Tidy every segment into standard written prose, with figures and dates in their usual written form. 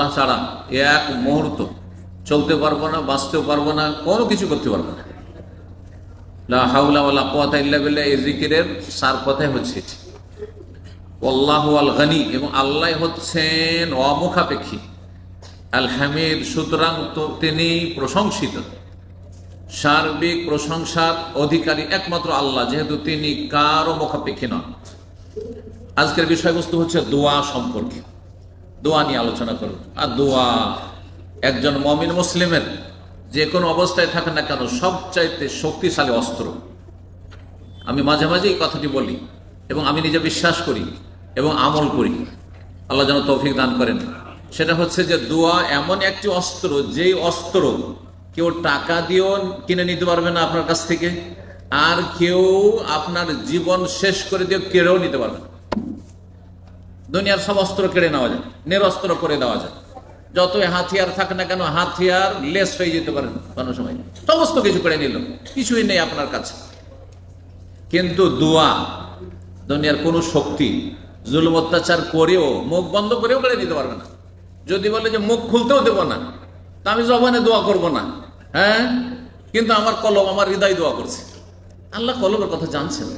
আল্লাহ ছাড়া এক মুহূর্ত চলতে পারবো না, বাঁচতেও পারবো না, কোনো কিছু করতে পারবো না। লা হাওলা ওয়ালা কুওয়াতা ইল্লা বিল্লাহ, এই জিকিরের সার কথাই হচ্ছে এটি। আল্লাহু আল গনি, এবং আল্লাহ হচ্ছেন অমুখাপেক্ষী, আল হামিদ, সুতরাং তো তিনি প্রশংসিত, সার্বিক প্রশংসার অধিকারী একমাত্র আল্লাহ, যেহেতু তিনি কারও মুখাপেক্ষী নন। আজকের বিষয়বস্তু হচ্ছে দোয়া সম্পর্কে, দোয়া নিয়ে আলোচনা করব। আর দোয়া একজন মুমিন মুসলিমের যে কোনো অবস্থায় থাকে না কেন সবচাইতে শক্তিশালী অস্ত্র। আমি মাঝে মাঝে এই কথাটি বলি এবং আমি নিজে বিশ্বাস করি এবং আমল করি, আল্লাহ যেন তৌফিক দান করেন। সেটা হচ্ছে যে দোয়া এমন একটি অস্ত্র, যেই অস্ত্র কেউ টাকা দিয়েও কিনে নিতে পারবে না আপনার কাছ থেকে, আর কেউ আপনার জীবন শেষ করে দিয়ে কেড়েও নিতে পারবে না। দুনিয়ার সব অস্ত্র কেড়ে নেওয়া যায়, নিরস্ত্র করে দেওয়া যায়। যতই হাতিয়ার থাক না কেন, হাতিয়ার লেস হয়ে যেতে পারেন কোনো সময়, সমস্ত কিছু কেড়ে নিল, কিছুই নেই আপনার কাছে। কিন্তু দোয়া দুনিয়ার কোনো শক্তি জুলুম অত্যাচার করেও, মুখ বন্ধ করেও কেড়ে নিতে পারবে না। যদি বলে যে মুখ খুলতেও দেবো না, তা আমি জবানে দোয়া করব না, হ্যাঁ, কিন্তু আমার কলম, আমার হৃদয় দোয়া করছে। আল্লাহ কলমের কথা জানছেন,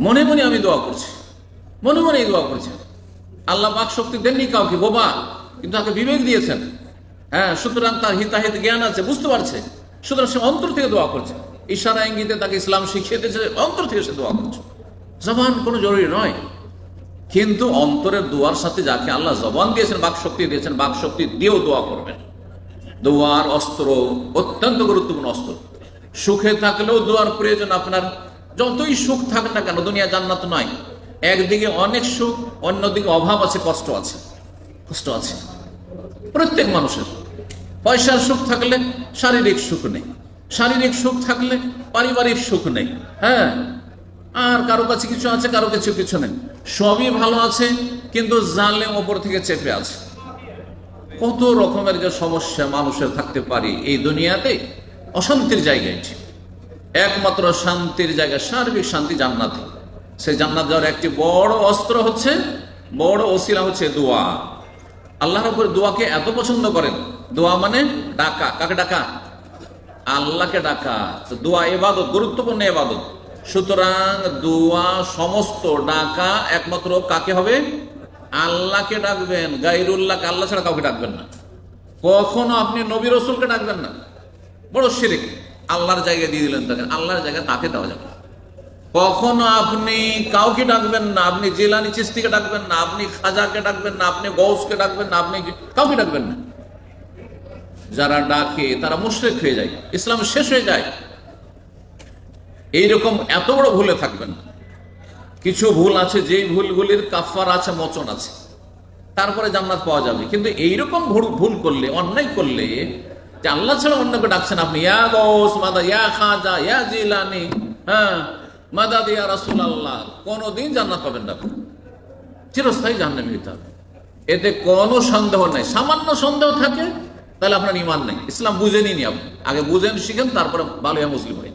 মনে মনে আমি দোয়া করছি, মনে মনেই দোয়া করছি। আল্লাহ বাক শক্তি দেননি কাউকে বোবা, কিন্তু তাকে বিবেক দিয়েছেন, হ্যাঁ, সুতরাং তার হিতাহিত জ্ঞান আছে, বুঝতে পারছে, সুতরাং সে অন্তর থেকে দোয়া করছে। ইশারা ইঙ্গিতে তাকে ইসলাম শিখিয়ে দিয়েছে, অন্তর থেকে সে দোয়া করছে। জবান কোনো জরুরি নয়, কিন্তু অন্তরের দোয়ার সাথে যাকে আল্লাহ জবান দিয়েছেন, বাক শক্তি দিয়েছেন, বাক শক্তি দিয়েও দোয়া করবেন। দোয়ার অস্ত্র অত্যন্ত গুরুত্বপূর্ণ অস্ত্র। সুখে থাকলেও দোয়ার প্রয়োজন আপনার। যতই সুখ থাক না কেন, দুনিয়া জান্নাত নয়। একদিকে অনেক সুখ, অন্যদিকে অভাব আছে, কষ্ট আছে, কষ্ট আছে প্রত্যেক মানুষের। পয়সার সুখ থাকলে শারীরিক সুখ নেই, শারীরিক সুখ থাকলে পারিবারিক সুখ নেই, হ্যাঁ, আর কারো কাছে কিছু আছে, কারো কাছে কিছু নেই। সবই ভালো আছে, কিন্তু জালেম ওপর থেকে চেপে আছে। কত রকমের যে সমস্যা মানুষের থাকতে পারে এই দুনিয়াতে, অশান্তির জায়গায়। একমাত্র শান্তির জায়গা, সার্বিক শান্তি জান্নাতে। সেই জান্নাত যাওয়ার একটি বড় অস্ত্র হচ্ছে, বড় ওসিলা হচ্ছে দোয়া। আল্লাহর উপর দোয়াকে এত পছন্দ করেন। দোয়া মানে ডাকা, কাকে ডাকা? আল্লাহকে ডাকা। তো দোয়া ইবাদত, গুরুত্বপূর্ণ ইবাদত। সুতরাং দোয়া সমস্ত ডাকা একমাত্র কাকে হবে? আল্লাহকে ডাকবেন। গায়রুল্লাহকে, আল্লাহ ছাড়া কাউকে ডাকবেন না। কখনো আপনি নবী রাসূলকে ডাকবেন না, বড় শিরক। আল্লাহর জায়গায় দিয়ে দিলেন তাকে, আল্লাহর জায়গায় তাকে দেওয়া যাবে। কখনো আপনি কাউকে ডাকবেন না, আপনি জিলানি চিশতিকে ডাকবেন না, আপনি খাজাকে ডাকবেন না, আপনি গৌসকে ডাকবেন না, আপনি কাউকে ডাকবেন না। যারা ডাকে তারা মুশরিক হয়ে যায়, ইসলাম শেষ হয়ে যায়। এইরকম এত বড় ভুলে থাকবেন না। কিছু ভুল আছে, যেই ভুলগুলির কাফারা আছে, মোচন আছে, তারপরে জান্নাত পাওয়া যাবে। কিন্তু এইরকম ভুল করলে, অন্যায় করলে, যে আল্লাহ ছাড়া অন্যকে ডাকছেন আপনি, ইয়া গৌস মাদা, ইয়া খাজা, ইয়া জিলানি, হ্যাঁ, মাদাদ ইয়া রাসূলুল্লাহ, কোনদিন জান্নাত পাবেন না, চিরস্থায়ী জাহান্নামী হতে হবে। এতে কোনো সন্দেহ নাই। সামান্য সন্দেহ থাকে তাহলে আপনার ঈমান নেই, ইসলাম বুঝেনি। আপনি আগে বুঝেন, শিখেন, তারপরে ভালো মুসলিম হয়।